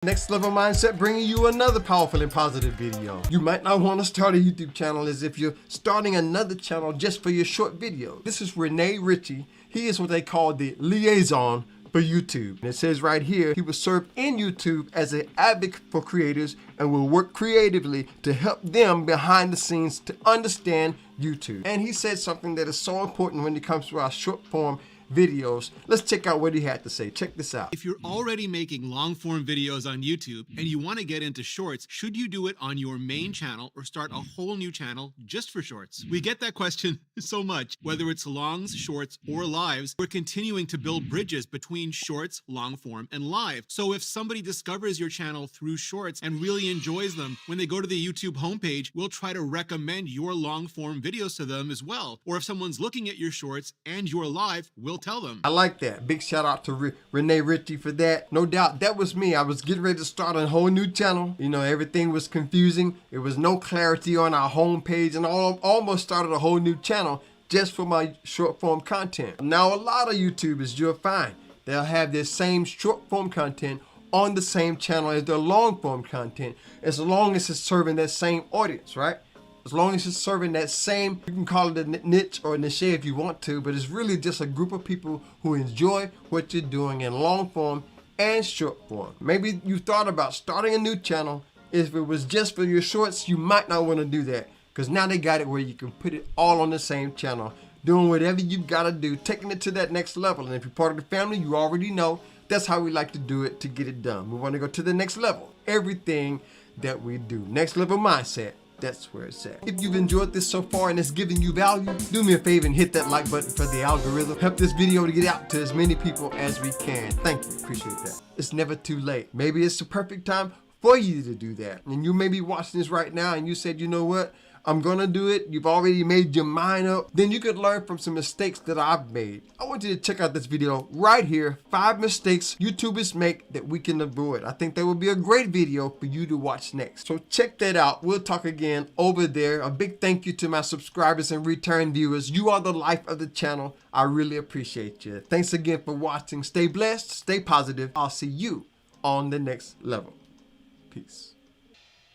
Next Level Mindset bringing you another powerful and positive video. You might not want to start a YouTube channel as if you're starting another channel just for your short video. This is Rene Ritchie. He is what they call the liaison for YouTube. And it says right here, he will serve in YouTube as an advocate for creators and will work creatively to help them behind the scenes to understand YouTube. And he said something that is so important when it comes to our short form videos. Let's check out what he had to say. Check this out. If you're already making long form videos on YouTube and you want to get into shorts, should you do it on your main channel or start a whole new channel just for shorts? We get that question so much. Whether it's longs, shorts, or lives, we're continuing to build bridges between shorts, long form, and live. So if somebody discovers your channel through shorts and really enjoys them, when they go to the YouTube homepage, we'll try to recommend your long form videos to them as well. Or if someone's looking at your shorts and your live, we'll tell them. I like that. Big shout out to Rene Ritchie for that. No doubt that was me. I was getting ready to start a whole new channel. You know, everything was confusing. There was no clarity on our homepage, and I almost started a whole new channel just for my short form content. Now a lot of YouTubers, you'll find they'll have their same short form content on the same channel as their long form content, as long as it's serving that same audience, right? As long as it's serving that same, you can call it a niche or a niche if you want to, but it's really just a group of people who enjoy what you're doing in long form and short form. Maybe you thought about starting a new channel. If it was just for your shorts, you might not want to do that, because now they got it where you can put it all on the same channel, doing whatever you've got to do, taking it to that next level. And if you're part of the family, you already know that's how we like to do it to get it done. We want to go to the next level. Everything that we do. Next Level Mindset. That's where it's at. If you've enjoyed this so far and it's giving you value, do me a favor and hit that like button for the algorithm. Help this video to get out to as many people as we can. Thank you. Appreciate that. It's never too late. Maybe it's the perfect time for you to do that. And you may be watching this right now and you said, you know what? I'm gonna do it. You've already made your mind up. Then you could learn from some mistakes that I've made. I want you to check out this video right here. 5 mistakes YouTubers make that we can avoid. I think that would be a great video for you to watch next. So check that out. We'll talk again over there. A big thank you to my subscribers and return viewers. You are the life of the channel. I really appreciate you. Thanks again for watching. Stay blessed, stay positive. I'll see you on the next level. Peace.